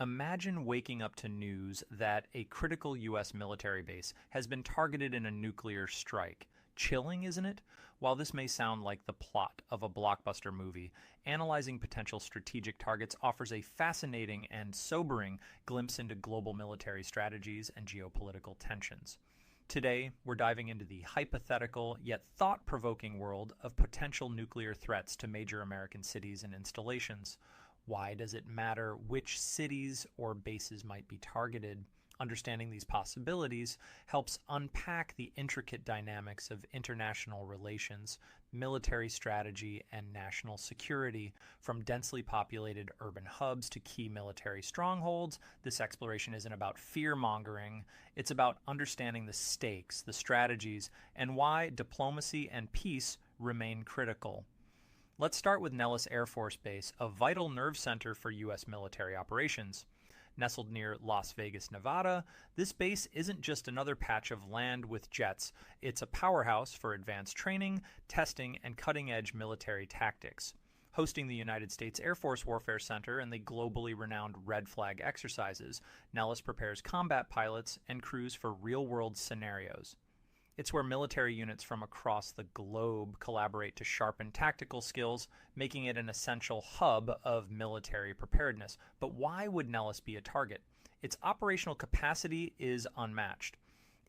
Imagine waking up to news that a critical U.S. military base has been targeted in a nuclear strike. Chilling, isn't it? While this may sound like the plot of a blockbuster movie, analyzing potential strategic targets offers a fascinating and sobering glimpse into global military strategies and geopolitical tensions. Today, we're diving into the hypothetical yet thought provoking world of potential nuclear threats to major American cities and installations. Why does it matter which cities or bases might be targeted? Understanding these possibilities helps unpack the intricate dynamics of international relations, military strategy, and national security. From densely populated urban hubs to key military strongholds, this exploration isn't about fear-mongering. It's about understanding the stakes, the strategies, and why diplomacy and peace remain critical. Let's start with Nellis Air Force Base, a vital nerve center for U.S. military operations. Nestled near Las Vegas, Nevada, this base isn't just another patch of land with jets. It's a powerhouse for advanced training, testing, and cutting-edge military tactics. Hosting the United States Air Force Warfare Center and the globally renowned Red Flag exercises, Nellis prepares combat pilots and crews for real-world scenarios. It's where military units from across the globe collaborate to sharpen tactical skills, making it an essential hub of military preparedness. But why would Nellis be a target? Its operational capacity is unmatched.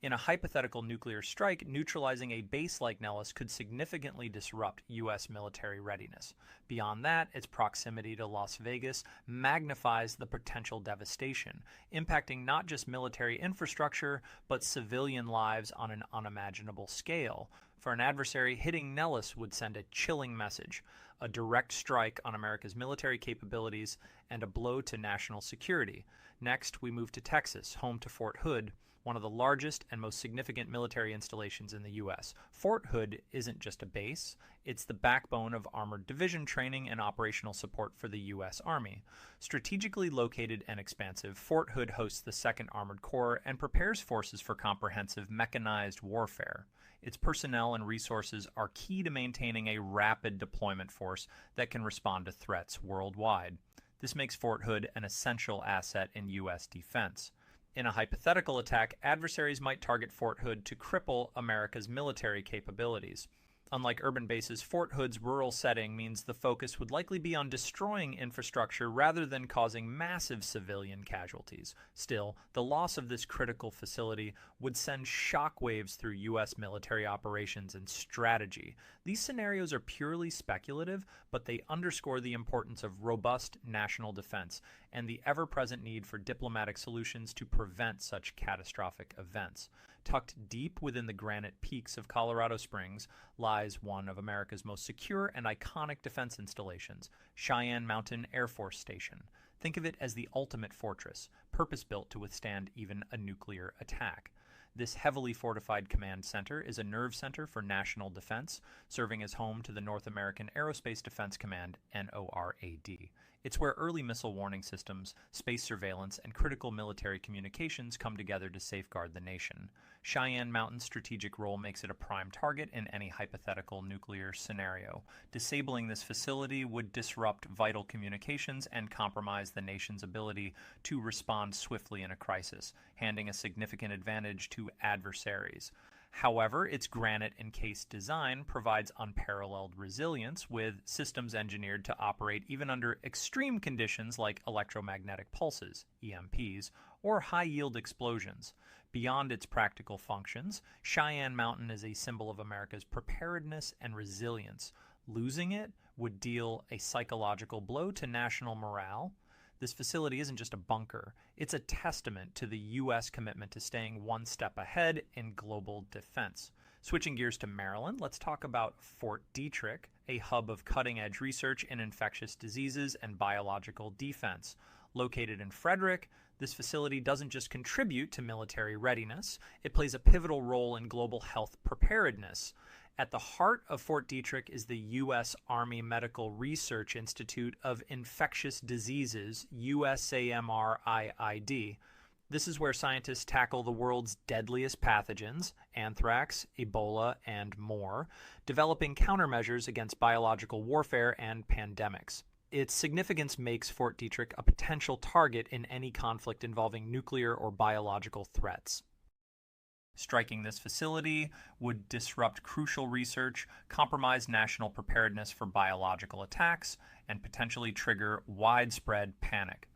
In a hypothetical nuclear strike, neutralizing a base like Nellis could significantly disrupt U.S. military readiness. Beyond that, its proximity to Las Vegas magnifies the potential devastation, impacting not just military infrastructure, but civilian lives on an unimaginable scale. For an adversary, hitting Nellis would send a chilling message, a direct strike on America's military capabilities and a blow to national security. Next, we move to Texas, home to Fort Hood, one of the largest and most significant military installations in the U.S. Fort Hood isn't just a base, it's the backbone of armored division training and operational support for the U.S. Army. Strategically located and expansive, Fort Hood hosts the 2nd Armored Corps and prepares forces for comprehensive mechanized warfare. Its personnel and resources are key to maintaining a rapid deployment force that can respond to threats worldwide. This makes Fort Hood an essential asset in U.S. defense. In a hypothetical attack, adversaries might target Fort Hood to cripple America's military capabilities. Unlike urban bases, Fort Hood's rural setting means the focus would likely be on destroying infrastructure rather than causing massive civilian casualties. Still, the loss of this critical facility would send shockwaves through U.S. military operations and strategy. These scenarios are purely speculative, but they underscore the importance of robust national defense and the ever-present need for diplomatic solutions to prevent such catastrophic events. Tucked deep within the granite peaks of Colorado Springs lies one of America's most secure and iconic defense installations, Cheyenne Mountain Air Force Station. Think of it as the ultimate fortress, purpose-built to withstand even a nuclear attack. This heavily fortified command center is a nerve center for national defense, serving as home to the North American Aerospace Defense Command, NORAD. It's where early missile warning systems, space surveillance, and critical military communications come together to safeguard the nation. Cheyenne Mountain's strategic role makes it a prime target in any hypothetical nuclear scenario. Disabling this facility would disrupt vital communications and compromise the nation's ability to respond swiftly in a crisis, handing a significant advantage to adversaries. However, its granite-encased design provides unparalleled resilience, with systems engineered to operate even under extreme conditions like electromagnetic pulses, EMPs, or high-yield explosions. Beyond its practical functions, Cheyenne Mountain is a symbol of America's preparedness and resilience. Losing it would deal a psychological blow to national morale. This facility isn't just a bunker, it's a testament to the U.S. commitment to staying one step ahead in global defense. Switching gears to Maryland, let's talk about Fort Detrick, a hub of cutting-edge research in infectious diseases and biological defense. Located in Frederick, this facility doesn't just contribute to military readiness, it plays a pivotal role in global health preparedness. At the heart of Fort Detrick is the U.S. Army Medical Research Institute of Infectious Diseases, USAMRIID. This is where scientists tackle the world's deadliest pathogens, anthrax, Ebola, and more, developing countermeasures against biological warfare and pandemics. Its significance makes Fort Detrick a potential target in any conflict involving nuclear or biological threats. Striking this facility would disrupt crucial research, compromise national preparedness for biological attacks, and potentially trigger widespread panic.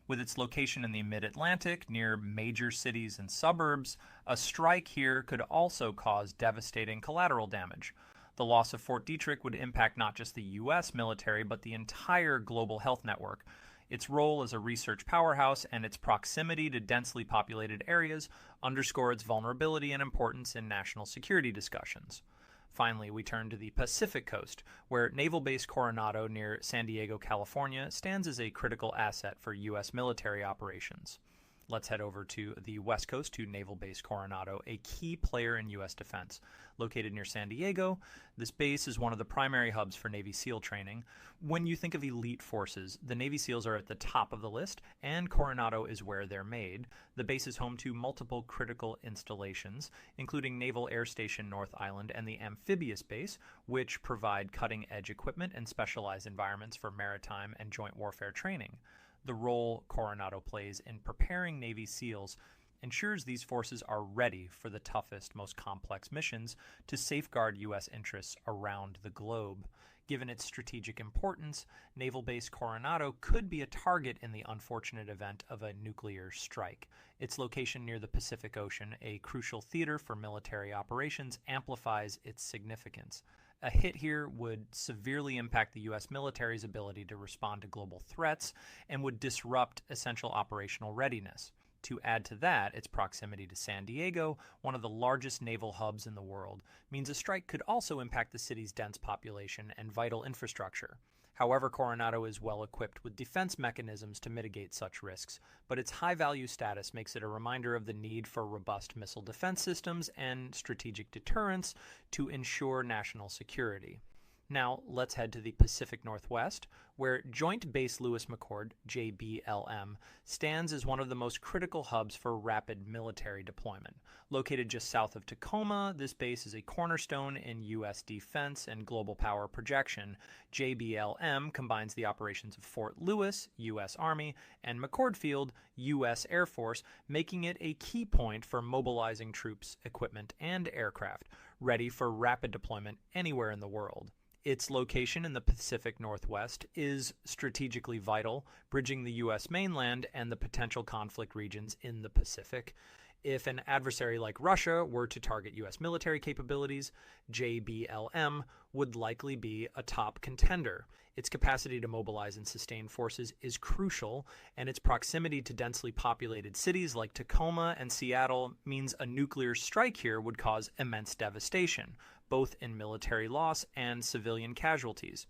With its location in the mid-Atlantic, near major cities and suburbs, a strike here could also cause devastating collateral damage. The loss of Fort Detrick would impact not just the U.S. military, but the entire global health network. Its role as a research powerhouse and its proximity to densely populated areas underscore its vulnerability and importance in national security discussions. Finally, we turn to the Pacific Coast, where Naval Base Coronado near San Diego, California, stands as a critical asset for U.S. military operations. Let's head over to the West Coast to Naval Base Coronado, a key player in U.S. defense. Located near San Diego, this base is one of the primary hubs for Navy SEAL training. When you think of elite forces, the Navy SEALs are at the top of the list, and Coronado is where they're made. The base is home to multiple critical installations, including Naval Air Station North Island and the Amphibious Base, which provide cutting-edge equipment and specialized environments for maritime and joint warfare training. The role Coronado plays in preparing Navy SEALs ensures these forces are ready for the toughest, most complex missions to safeguard U.S. interests around the globe. Given its strategic importance, Naval Base Coronado could be a target in the unfortunate event of a nuclear strike. Its location near the Pacific Ocean, a crucial theater for military operations, amplifies its significance. A hit here would severely impact the U.S. military's ability to respond to global threats and would disrupt essential operational readiness. To add to that, its proximity to San Diego, one of the largest naval hubs in the world, means a strike could also impact the city's dense population and vital infrastructure. However, Coronado is well equipped with defense mechanisms to mitigate such risks, but its high-value status makes it a reminder of the need for robust missile defense systems and strategic deterrence to ensure national security. Now, let's head to the Pacific Northwest, where Joint Base Lewis-McChord, JBLM, stands as one of the most critical hubs for rapid military deployment. Located just south of Tacoma, this base is a cornerstone in U.S. defense and global power projection. JBLM combines the operations of Fort Lewis, U.S. Army, and McChord Field, U.S. Air Force, making it a key point for mobilizing troops, equipment, and aircraft, ready for rapid deployment anywhere in the world. Its location in the Pacific Northwest is strategically vital, bridging the U.S. mainland and the potential conflict regions in the Pacific. If an adversary like Russia were to target U.S. military capabilities, JBLM would likely be a top contender. Its capacity to mobilize and sustain forces is crucial, and its proximity to densely populated cities like Tacoma and Seattle means a nuclear strike here would cause immense devastation, both in military loss and civilian casualties.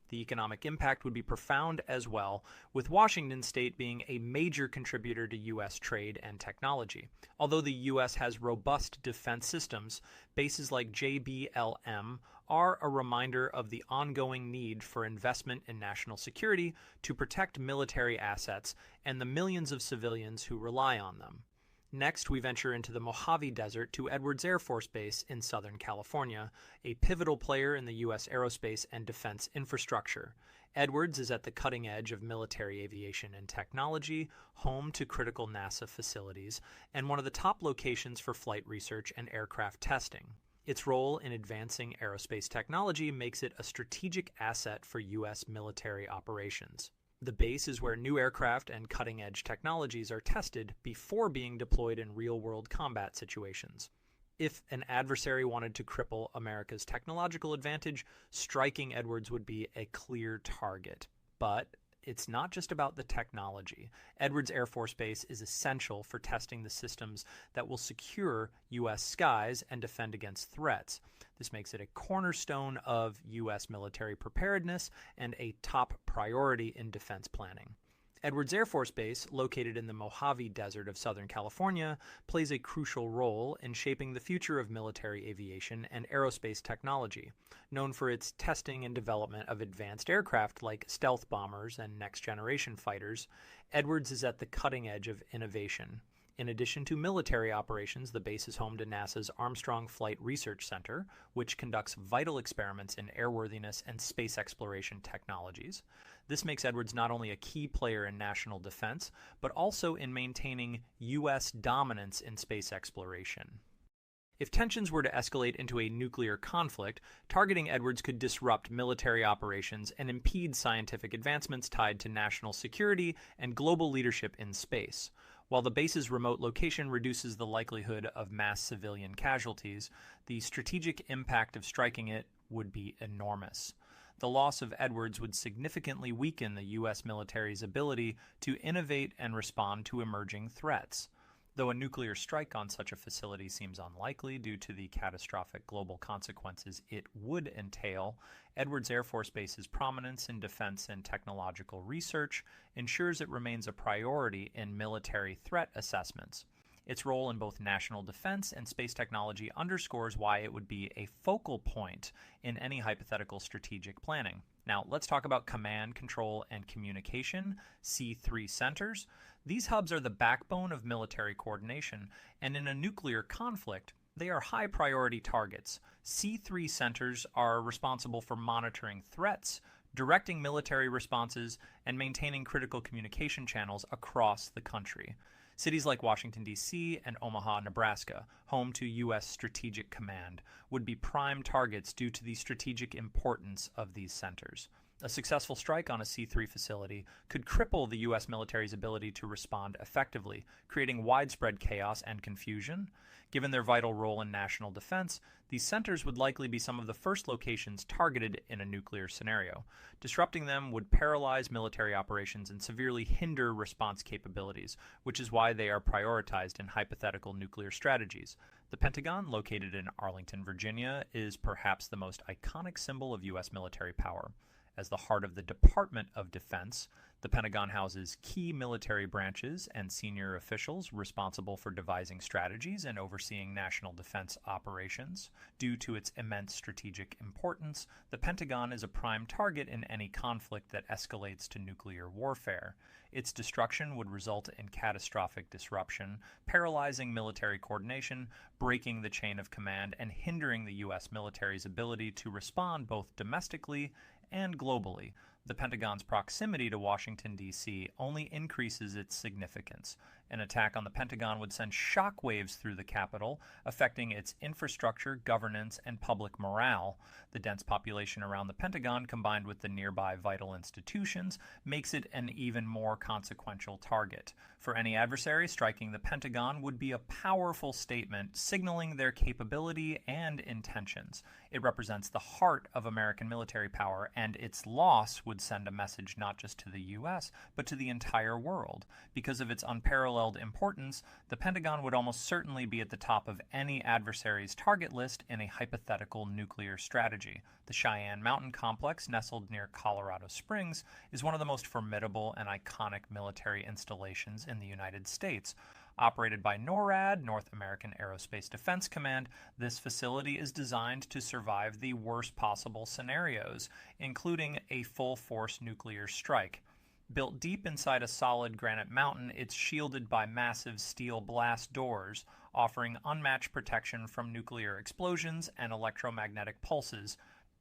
The economic impact would be profound as well, with Washington state being a major contributor to U.S. trade and technology. Although the U.S. has robust defense systems, bases like JBLM are a reminder of the ongoing need for investment in national security to protect military assets and the millions of civilians who rely on them. Next, we venture into the Mojave Desert to Edwards Air Force Base in Southern California, a pivotal player in the U.S. aerospace and defense infrastructure. Edwards is at the cutting edge of military aviation and technology, home to critical NASA facilities, and one of the top locations for flight research and aircraft testing. Its role in advancing aerospace technology makes it a strategic asset for U.S. military operations. The base is where new aircraft and cutting-edge technologies are tested before being deployed in real-world combat situations. If an adversary wanted to cripple America's technological advantage, striking Edwards would be a clear target. But it's not just about the technology. Edwards Air Force Base is essential for testing the systems that will secure U.S. skies and defend against threats. This makes it a cornerstone of U.S. military preparedness and a top priority in defense planning. Edwards Air Force Base, located in the Mojave Desert of Southern California, plays a crucial role in shaping the future of military aviation and aerospace technology. Known for its testing and development of advanced aircraft like stealth bombers and next-generation fighters, Edwards is at the cutting edge of innovation. In addition to military operations, the base is home to NASA's Armstrong Flight Research Center, which conducts vital experiments in airworthiness and space exploration technologies. This makes Edwards not only a key player in national defense, but also in maintaining U.S. dominance in space exploration. If tensions were to escalate into a nuclear conflict, targeting Edwards could disrupt military operations and impede scientific advancements tied to national security and global leadership in space. While the base's remote location reduces the likelihood of mass civilian casualties, the strategic impact of striking it would be enormous. The loss of Edwards would significantly weaken the U.S. military's ability to innovate and respond to emerging threats. Though a nuclear strike on such a facility seems unlikely due to the catastrophic global consequences it would entail, Edwards Air Force Base's prominence in defense and technological research ensures it remains a priority in military threat assessments. Its role in both national defense and space technology underscores why it would be a focal point in any hypothetical strategic planning. Now, let's talk about command, control, and communication, C3 centers. These hubs are the backbone of military coordination, and in a nuclear conflict, they are high-priority targets. C3 centers are responsible for monitoring threats, directing military responses, and maintaining critical communication channels across the country. Cities like Washington, D.C. and Omaha, Nebraska, home to U.S. Strategic Command, would be prime targets due to the strategic importance of these centers. A successful strike on a C3 facility could cripple the U.S. military's ability to respond effectively, creating widespread chaos and confusion. Given their vital role in national defense, these centers would likely be some of the first locations targeted in a nuclear scenario. Disrupting them would paralyze military operations and severely hinder response capabilities, which is why they are prioritized in hypothetical nuclear strategies. The Pentagon, located in Arlington, Virginia, is perhaps the most iconic symbol of U.S. military power. As the heart of the Department of Defense, the Pentagon houses key military branches and senior officials responsible for devising strategies and overseeing national defense operations. Due to its immense strategic importance, the Pentagon is a prime target in any conflict that escalates to nuclear warfare. Its destruction would result in catastrophic disruption, paralyzing military coordination, breaking the chain of command, and hindering the U.S. military's ability to respond both domestically and globally. The Pentagon's proximity to Washington, D.C. only increases its significance. An attack on the Pentagon would send shockwaves through the capital, affecting its infrastructure, governance, and public morale. The dense population around the Pentagon, combined with the nearby vital institutions, makes it an even more consequential target. For any adversary, striking the Pentagon would be a powerful statement signaling their capability and intentions. It represents the heart of American military power, and its loss would send a message not just to the U.S., but to the entire world. Because of its unparalleled importance, the Pentagon would almost certainly be at the top of any adversary's target list in a hypothetical nuclear strategy. The Cheyenne Mountain complex, nestled near Colorado Springs, is one of the most formidable and iconic military installations in the United States. Operated by NORAD, North American Aerospace Defense Command, this facility is designed to survive the worst possible scenarios, including a full-force nuclear strike. Built deep inside a solid granite mountain, it's shielded by massive steel blast doors, offering unmatched protection from nuclear explosions and electromagnetic pulses,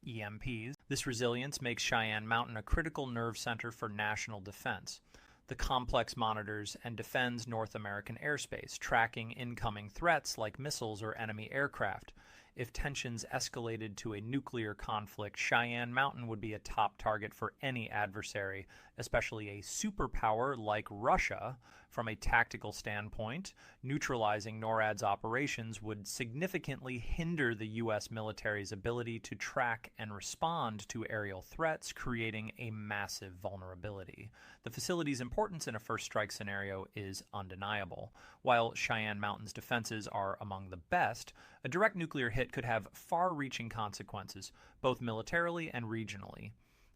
EMPs. This resilience makes Cheyenne Mountain a critical nerve center for national defense. The complex monitors and defends North American airspace, tracking incoming threats like missiles or enemy aircraft. If tensions escalated to a nuclear conflict, Cheyenne Mountain would be a top target for any adversary, especially a superpower like Russia. From a tactical standpoint, neutralizing NORAD's operations would significantly hinder the U.S. military's ability to track and respond to aerial threats, creating a massive vulnerability. The facility's importance in a first strike scenario is undeniable. While Cheyenne Mountain's defenses are among the best, a direct nuclear hit could have far-reaching consequences, both militarily and regionally.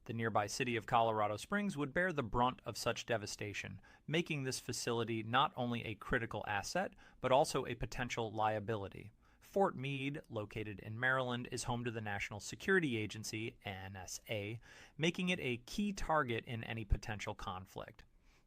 The nearby city of Colorado Springs would bear the brunt of such devastation, making this facility not only a critical asset, but also a potential liability. Fort Meade, located in Maryland, is home to the National Security Agency, NSA, making it a key target in any potential conflict.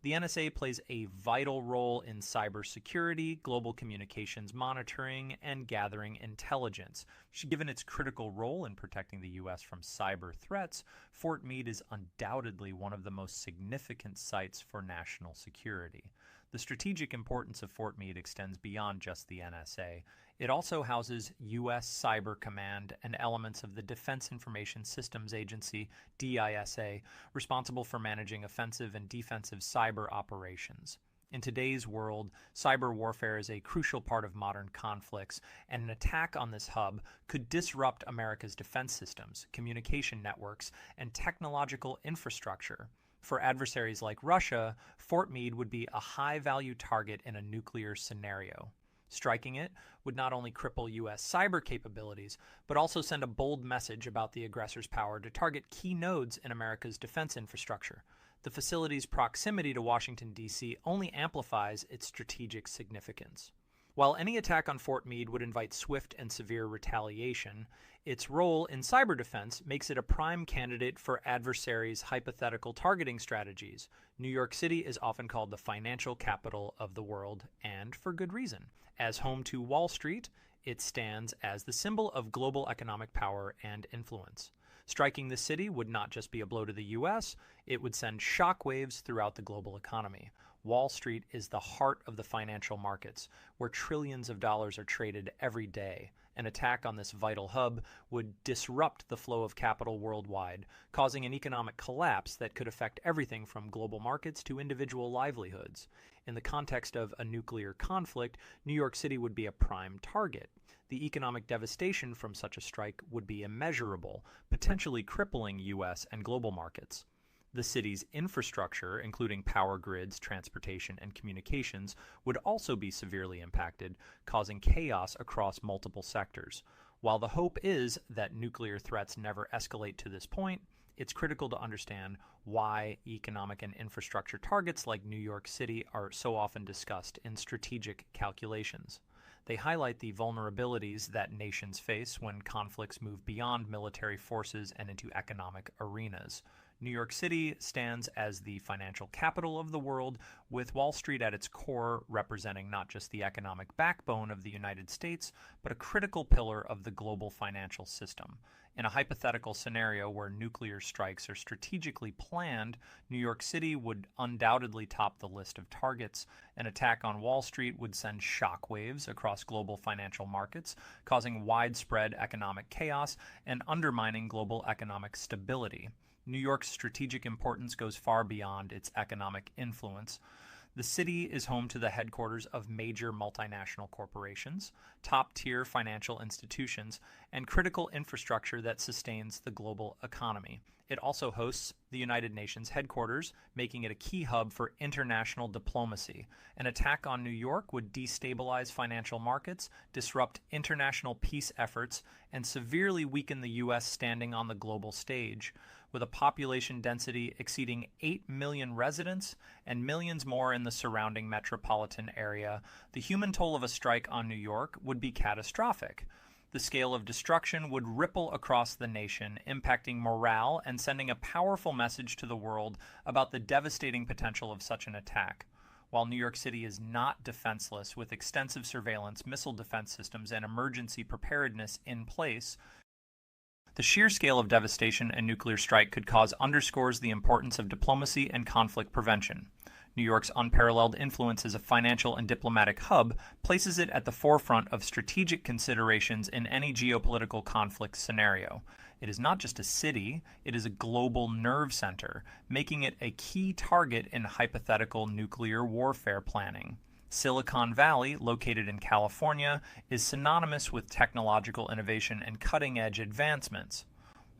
The NSA plays a vital role in cybersecurity, global communications monitoring, and gathering intelligence. Given its critical role in protecting the U.S. from cyber threats, Fort Meade is undoubtedly one of the most significant sites for national security. The strategic importance of Fort Meade extends beyond just the NSA. It also houses U.S. Cyber Command and elements of the Defense Information Systems Agency, DISA, responsible for managing offensive and defensive cyber operations. In today's world, cyber warfare is a crucial part of modern conflicts, and an attack on this hub could disrupt America's defense systems, communication networks, and technological infrastructure. For adversaries like Russia, Fort Meade would be a high-value target in a nuclear scenario. Striking it would not only cripple U.S. cyber capabilities, but also send a bold message about the aggressor's power to target key nodes in America's defense infrastructure. The facility's proximity to Washington, D.C. only amplifies its strategic significance. While any attack on Fort Meade would invite swift and severe retaliation, its role in cyber defense makes it a prime candidate for adversaries' hypothetical targeting strategies. New York City is often called the financial capital of the world, and for good reason. As home to Wall Street, it stands as the symbol of global economic power and influence. Striking the city would not just be a blow to the U.S., it would send shockwaves throughout the global economy. Wall Street is the heart of the financial markets, where trillions of dollars are traded every day. An attack on this vital hub would disrupt the flow of capital worldwide, causing an economic collapse that could affect everything from global markets to individual livelihoods. In the context of a nuclear conflict, New York City would be a prime target. The economic devastation from such a strike would be immeasurable, potentially crippling U.S. and global markets. The city's infrastructure, including power grids, transportation, and communications, would also be severely impacted, causing chaos across multiple sectors. While the hope is that nuclear threats never escalate to this point, it's critical to understand why economic and infrastructure targets like New York City are so often discussed in strategic calculations. They highlight the vulnerabilities that nations face when conflicts move beyond military forces and into economic arenas. New York City stands as the financial capital of the world, with Wall Street at its core representing not just the economic backbone of the United States, but a critical pillar of the global financial system. In a hypothetical scenario where nuclear strikes are strategically planned, New York City would undoubtedly top the list of targets. An attack on Wall Street would send shockwaves across global financial markets, causing widespread economic chaos and undermining global economic stability. New York's strategic importance goes far beyond its economic influence. The city is home to the headquarters of major multinational corporations, top-tier financial institutions, and critical infrastructure that sustains the global economy. It also hosts the United Nations headquarters, making it a key hub for international diplomacy. An attack on New York would destabilize financial markets, disrupt international peace efforts, and severely weaken the U.S. standing on the global stage. With a population density exceeding 8 million residents and millions more in the surrounding metropolitan area, the human toll of a strike on New York would be catastrophic. The scale of destruction would ripple across the nation, impacting morale and sending a powerful message to the world about the devastating potential of such an attack. While New York City is not defenseless, with extensive surveillance, missile defense systems, and emergency preparedness in place, the sheer scale of devastation a nuclear strike could cause underscores the importance of diplomacy and conflict prevention. New York's unparalleled influence as a financial and diplomatic hub places it at the forefront of strategic considerations in any geopolitical conflict scenario. It is not just a city, it is a global nerve center, making it a key target in hypothetical nuclear warfare planning. Silicon Valley, located in California, is synonymous with technological innovation and cutting-edge advancements.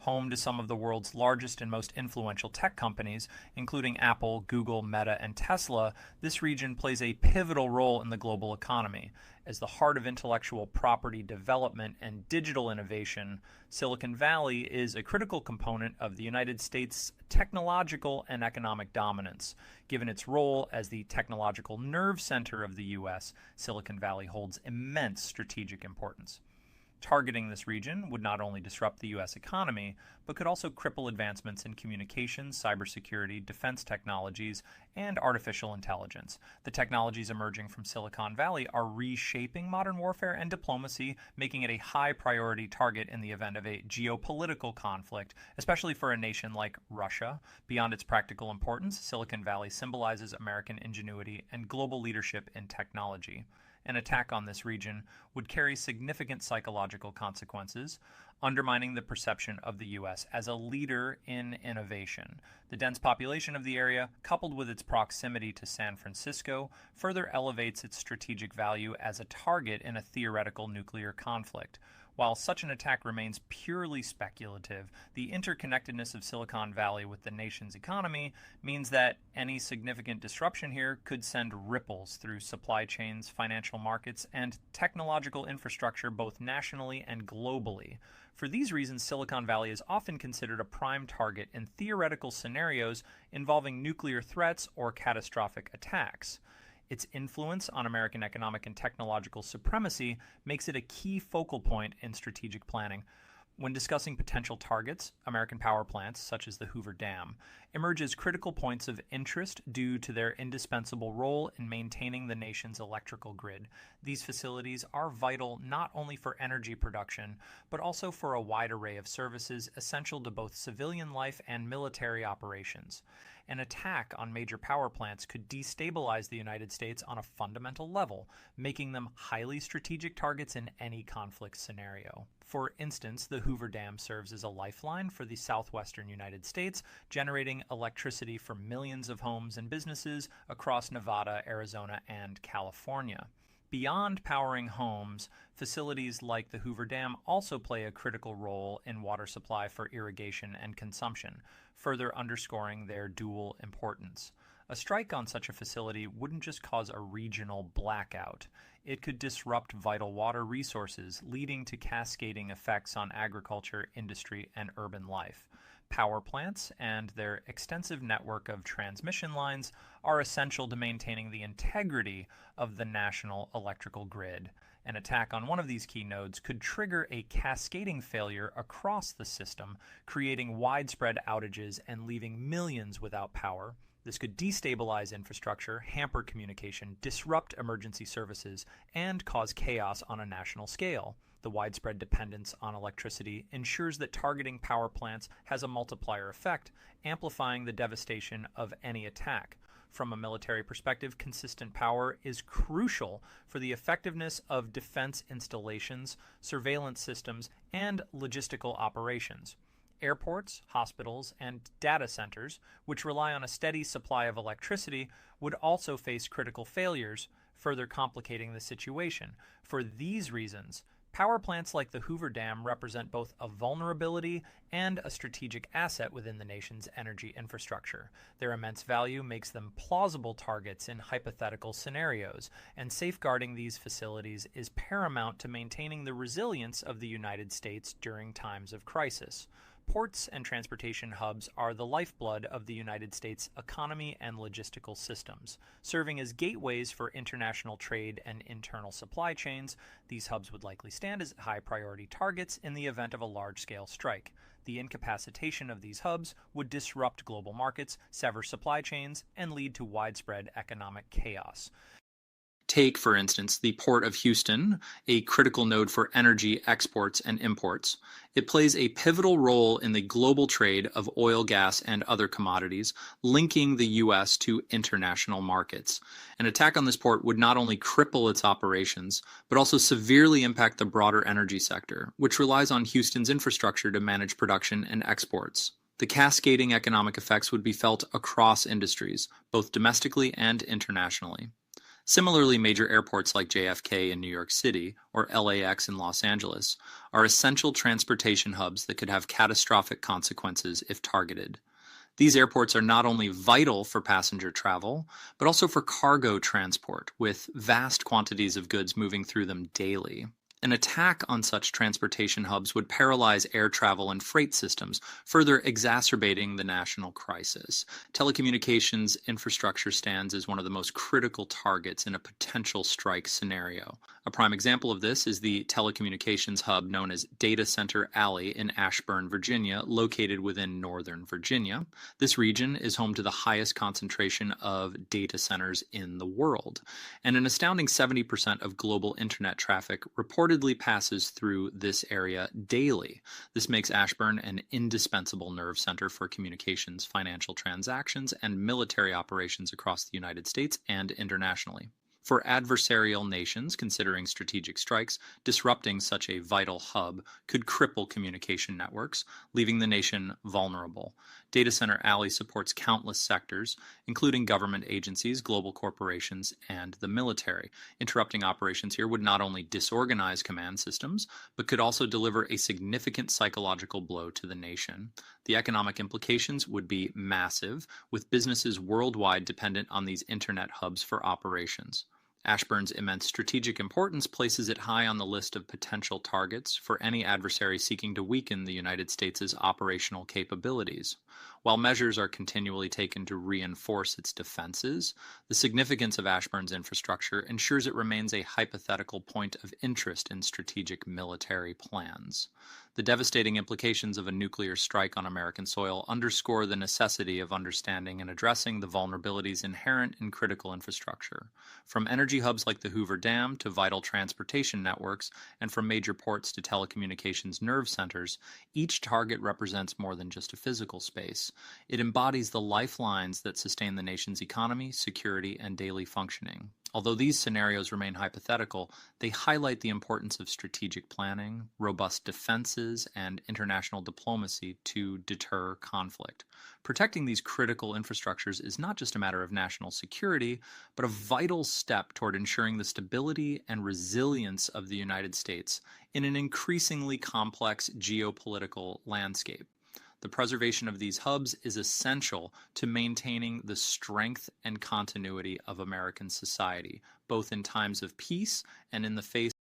Home to some of the world's largest and most influential tech companies, including Apple, Google, Meta, and Tesla, this region plays a pivotal role in the global economy. As the heart of intellectual property development and digital innovation, Silicon Valley is a critical component of the United States' technological and economic dominance. Given its role as the technological nerve center of the U.S., Silicon Valley holds immense strategic importance. Targeting this region would not only disrupt the U.S. economy, but could also cripple advancements in communications, cybersecurity, defense technologies, and artificial intelligence. The technologies emerging from Silicon Valley are reshaping modern warfare and diplomacy, making it a high priority target in the event of a geopolitical conflict, especially for a nation like Russia. Beyond its practical importance, Silicon Valley symbolizes American ingenuity and global leadership in technology. An attack on this region would carry significant psychological consequences, undermining the perception of the U.S. as a leader in innovation. The dense population of the area, coupled with its proximity to San Francisco, further elevates its strategic value as a target in a theoretical nuclear conflict. While such an attack remains purely speculative, the interconnectedness of Silicon Valley with the nation's economy means that any significant disruption here could send ripples through supply chains, financial markets, and technological infrastructure both nationally and globally. For these reasons, Silicon Valley is often considered a prime target in theoretical scenarios involving nuclear threats or catastrophic attacks. Its influence on American economic and technological supremacy makes it a key focal point in strategic planning. When discussing potential targets, American power plants, such as the Hoover Dam, emerge as critical points of interest due to their indispensable role in maintaining the nation's electrical grid. These facilities are vital not only for energy production, but also for a wide array of services essential to both civilian life and military operations. An attack on major power plants could destabilize the United States on a fundamental level, making them highly strategic targets in any conflict scenario. For instance, the Hoover Dam serves as a lifeline for the southwestern United States, generating electricity for millions of homes and businesses across Nevada, Arizona, and California. Beyond powering homes, facilities like the Hoover Dam also play a critical role in water supply for irrigation and consumption, further underscoring their dual importance. A strike on such a facility wouldn't just cause a regional blackout. It could disrupt vital water resources, leading to cascading effects on agriculture, industry, and urban life. Power plants and their extensive network of transmission lines are essential to maintaining the integrity of the national electrical grid. An attack on one of these key nodes could trigger a cascading failure across the system, creating widespread outages and leaving millions without power. This could destabilize infrastructure, hamper communication, disrupt emergency services, and cause chaos on a national scale. The widespread dependence on electricity ensures that targeting power plants has a multiplier effect, amplifying the devastation of any attack. From a military perspective, consistent power is crucial for the effectiveness of defense installations, surveillance systems, and logistical operations. Airports, hospitals, and data centers, which rely on a steady supply of electricity, would also face critical failures, further complicating the situation. For these reasons, power plants like the Hoover Dam represent both a vulnerability and a strategic asset within the nation's energy infrastructure. Their immense value makes them plausible targets in hypothetical scenarios, and safeguarding these facilities is paramount to maintaining the resilience of the United States during times of crisis. Ports and transportation hubs are the lifeblood of the United States economy and logistical systems. Serving as gateways for international trade and internal supply chains, these hubs would likely stand as high-priority targets in the event of a large-scale strike. The incapacitation of these hubs would disrupt global markets, sever supply chains, and lead to widespread economic chaos. Take, for instance, the Port of Houston, a critical node for energy exports and imports. It plays a pivotal role in the global trade of oil, gas, and other commodities, linking the U.S. to international markets. An attack on this port would not only cripple its operations, but also severely impact the broader energy sector, which relies on Houston's infrastructure to manage production and exports. The cascading economic effects would be felt across industries, both domestically and internationally. Similarly, major airports like JFK in New York City or LAX in Los Angeles are essential transportation hubs that could have catastrophic consequences if targeted. These airports are not only vital for passenger travel, but also for cargo transport, with vast quantities of goods moving through them daily. An attack on such transportation hubs would paralyze air travel and freight systems, further exacerbating the national crisis. Telecommunications infrastructure stands as one of the most critical targets in a potential strike scenario. A prime example of this is the telecommunications hub known as Data Center Alley in Ashburn, Virginia, located within Northern Virginia. This region is home to the highest concentration of data centers in the world, and an astounding 70% of global internet traffic reportedly passes through this area daily. This makes Ashburn an indispensable nerve center for communications, financial transactions, and military operations across the United States and internationally. For adversarial nations considering strategic strikes, disrupting such a vital hub could cripple communication networks, leaving the nation vulnerable. Data Center Alley supports countless sectors, including government agencies, global corporations, and the military. Interrupting operations here would not only disorganize command systems, but could also deliver a significant psychological blow to the nation. The economic implications would be massive, with businesses worldwide dependent on these internet hubs for operations. Ashburn's immense strategic importance places it high on the list of potential targets for any adversary seeking to weaken the United States' operational capabilities. While measures are continually taken to reinforce its defenses, the significance of Ashburn's infrastructure ensures it remains a hypothetical point of interest in strategic military plans. The devastating implications of a nuclear strike on American soil underscore the necessity of understanding and addressing the vulnerabilities inherent in critical infrastructure. From energy hubs like the Hoover Dam to vital transportation networks, and from major ports to telecommunications nerve centers, each target represents more than just a physical space. It embodies the lifelines that sustain the nation's economy, security, and daily functioning. Although these scenarios remain hypothetical, they highlight the importance of strategic planning, robust defenses, and international diplomacy to deter conflict. Protecting these critical infrastructures is not just a matter of national security, but a vital step toward ensuring the stability and resilience of the United States in an increasingly complex geopolitical landscape. The preservation of these hubs is essential to maintaining the strength and continuity of American society, both in times of peace and in the face